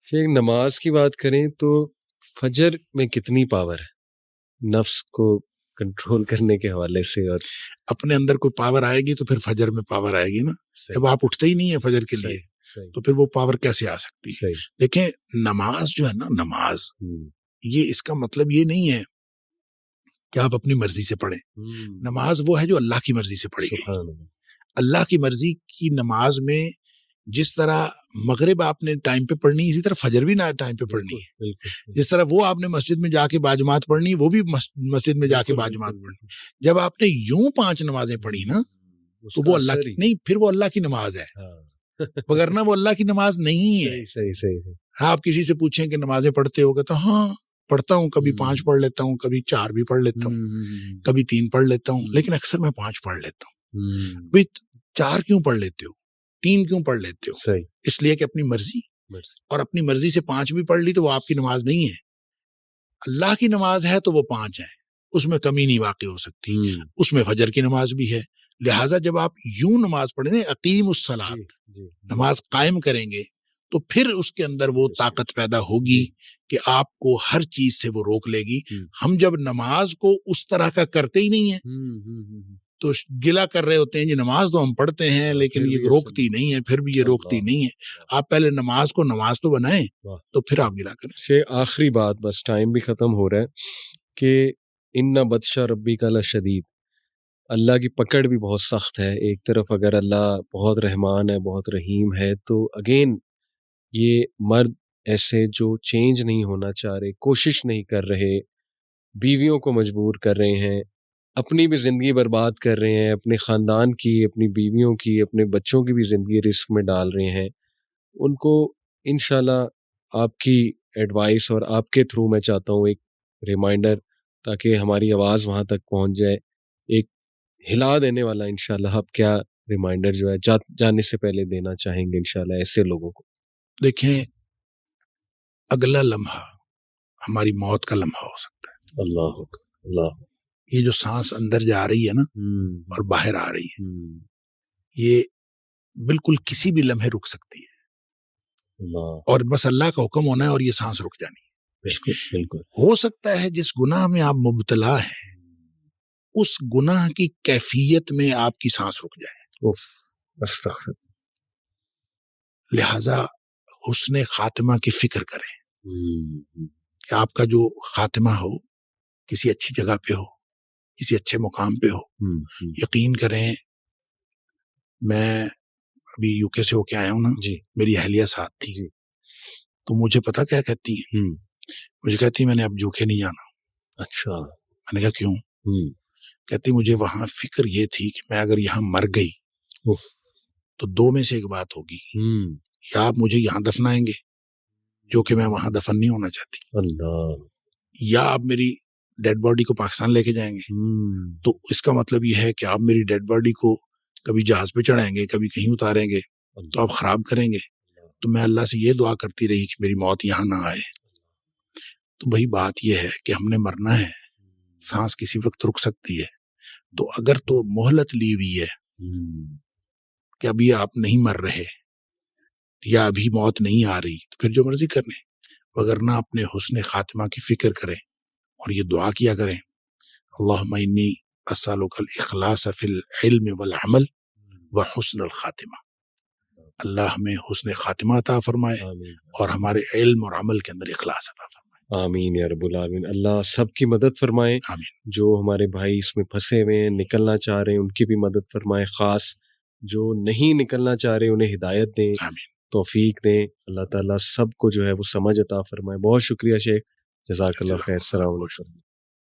شیخ نماز کی بات کریں تو فجر میں کتنی پاور ہے نفس کو کنٹرول کرنے کے حوالے سے؟ اور اپنے اندر کوئی پاور آئے گی تو پھر فجر میں پاور آئے گی نا. جب آپ اٹھتے ہی نہیں ہیں فجر کے لیے تو پھر وہ پاور کیسے آ سکتی ہے؟ دیکھیں نماز جو ہے نا، نماز یہ اس کا مطلب یہ نہیں ہے کہ آپ اپنی مرضی سے پڑھیں. نماز وہ ہے جو اللہ کی مرضی سے پڑھی گئی. اللہ کی مرضی کی نماز میں جس طرح مغرب آپ نے ٹائم پہ پڑھنی ہے، اسی طرح فجر بھی نہ ٹائم پہ پڑھنی ہے. جس طرح وہ آپ نے مسجد میں جا کے باجماعت پڑھنی، وہ بھی مسجد میں جا کے باجماعت پڑھنی. جب آپ نے یوں 5 نمازیں پڑھی نا تو وہ اللہ کی نہیں، پھر وہ اللہ کی نماز ہے، وگرنہ وہ اللہ کی نماز نہیں ہے. صحیح. آپ کسی سے پوچھیں کہ نمازیں پڑھتے ہو گے تو ہاں پڑھتا ہوں، کبھی 5 پڑھ لیتا ہوں، کبھی 4 بھی پڑھ لیتا ہوں، کبھی 3 پڑھ لیتا ہوں، لیکن اکثر میں 5 پڑھ لیتا ہوں. بھئی 4 کیوں پڑھ لیتے ہو، 3 کیوں پڑھ لیتے ہو؟ اس لیے کہ اپنی مرضی، اور اپنی مرضی سے 5 بھی پڑھ لی تو وہ آپ کی نماز نہیں ہے. اللہ کی نماز ہے تو وہ 5 ہیں، اس میں کمی نہیں واقع ہو سکتی. اس میں فجر کی نماز بھی ہے. لہٰذا جب آپ یوں نماز پڑھیں گے، اقیم الصلاۃ، نماز قائم کریں گے، تو پھر اس کے اندر وہ طاقت پیدا ہوگی کہ آپ کو ہر چیز سے وہ روک لے گی. ہم جب نماز کو اس طرح کا کرتے ہی نہیں ہیں تو گلا کر رہے ہوتے ہیں جی نماز تو ہم پڑھتے ہیں لیکن یہ روکتی نہیں ہے، پھر بھی یہ روکتی نہیں ہے. آپ پہلے نماز کو نماز تو بنائیں تو پھر آپ گلا کریں. آخری بات، بس ٹائم بھی ختم ہو رہا ہے، کہ ان بطش ربک لشدید، اللہ کی پکڑ بھی بہت سخت ہے. ایک طرف اگر اللہ بہت رحمان ہے، بہت رحیم ہے، تو اگین یہ مرد ایسے جو چینج نہیں ہونا چاہ رہے، کوشش نہیں کر رہے، بیویوں کو مجبور کر رہے ہیں، اپنی بھی زندگی برباد کر رہے ہیں، اپنے خاندان کی، اپنی بیویوں کی، اپنے بچوں کی بھی زندگی رسک میں ڈال رہے ہیں. ان کو انشاءاللہ آپ کی ایڈوائس اور آپ کے تھرو میں چاہتا ہوں ایک ریمائنڈر، تاکہ ہماری آواز وہاں تک پہنچ جائے، ایک ہلا دینے والا. انشاءاللہ آپ کیا ریمائنڈر جو ہے جانے سے پہلے دینا چاہیں گے انشاءاللہ ایسے لوگوں کو؟ دیکھیں اگلا لمحہ ہماری موت کا لمحہ ہو سکتا ہے. اللہ یہ جو سانس اندر جا رہی ہے نا اور باہر آ رہی ہے، یہ بالکل کسی بھی لمحے رک سکتی ہے. اور بس اللہ کا حکم ہونا ہے اور یہ سانس رک جانی ہے. بالکل. ہو سکتا ہے جس گناہ میں آپ مبتلا ہیں اس گناہ کی کیفیت میں آپ کی سانس رک جائے. لہذا حسن خاتمہ کی فکر کریں کہ آپ کا جو خاتمہ ہو کسی اچھی جگہ پہ ہو، کسی اچھے مقام پہ ہو. یقین کریں میں ابھی یو کے سے ہو کے آیا ہوں نا، میری اہلیہ ساتھ تھی، تو مجھے پتا کیا کہتی ہیں، مجھے کہتی میں نے اب یو کے نہیں جانا. اچھا. میں نے کہا کیوں؟ کہتی مجھے وہاں فکر یہ تھی کہ میں اگر یہاں مر گئی تو 2 میں سے ایک بات ہوگی، یا آپ مجھے یہاں دفنائیں گے جو کہ میں وہاں دفن نہیں ہونا چاہتی، یا آپ میری ڈیڈ باڈی کو پاکستان لے کے جائیں گے. تو اس کا مطلب یہ ہے کہ آپ میری ڈیڈ باڈی کو کبھی جہاز پہ چڑھائیں گے، کبھی کہیں اتاریں گے، تو آپ خراب کریں گے. تو میں اللہ سے یہ دعا کرتی رہی کہ میری موت یہاں نہ آئے. تو بھئی بات یہ ہے کہ ہم نے مرنا ہے، سانس کسی وقت رک سکتی ہے. تو اگر تو مہلت لی ہوئی ہے کہ ابھی آپ نہیں مر رہے یا ابھی موت نہیں آ رہی، تو پھر جو مرضی کرنے، وگرنہ اپنے حسن خاتمہ کی فکر کریں اور یہ دعا کیا کریں، اللہم انی اسألک الاخلاص فی العلم والعمل وحسن الخاتمہ. اللہ ہمیں حسن خاتمہ عطا فرمائے اور ہمارے علم اور عمل کے اندر اخلاص عطا فرمائے. آمین یا رب العالمین. اللہ سب کی مدد فرمائے. جو ہمارے بھائی اس میں پھنسے ہوئے ہیں، نکلنا چاہ رہے ہیں، ان کی بھی مدد فرمائے. خاص جو نہیں نکلنا چاہ رہے انہیں ہدایت دیں، توفیق دیں. اللہ تعالیٰ سب کو جو ہے وہ سمجھ عطا فرمائے. بہت شکریہ شیخ، جزاک اللہ خیر. السلام علیکم.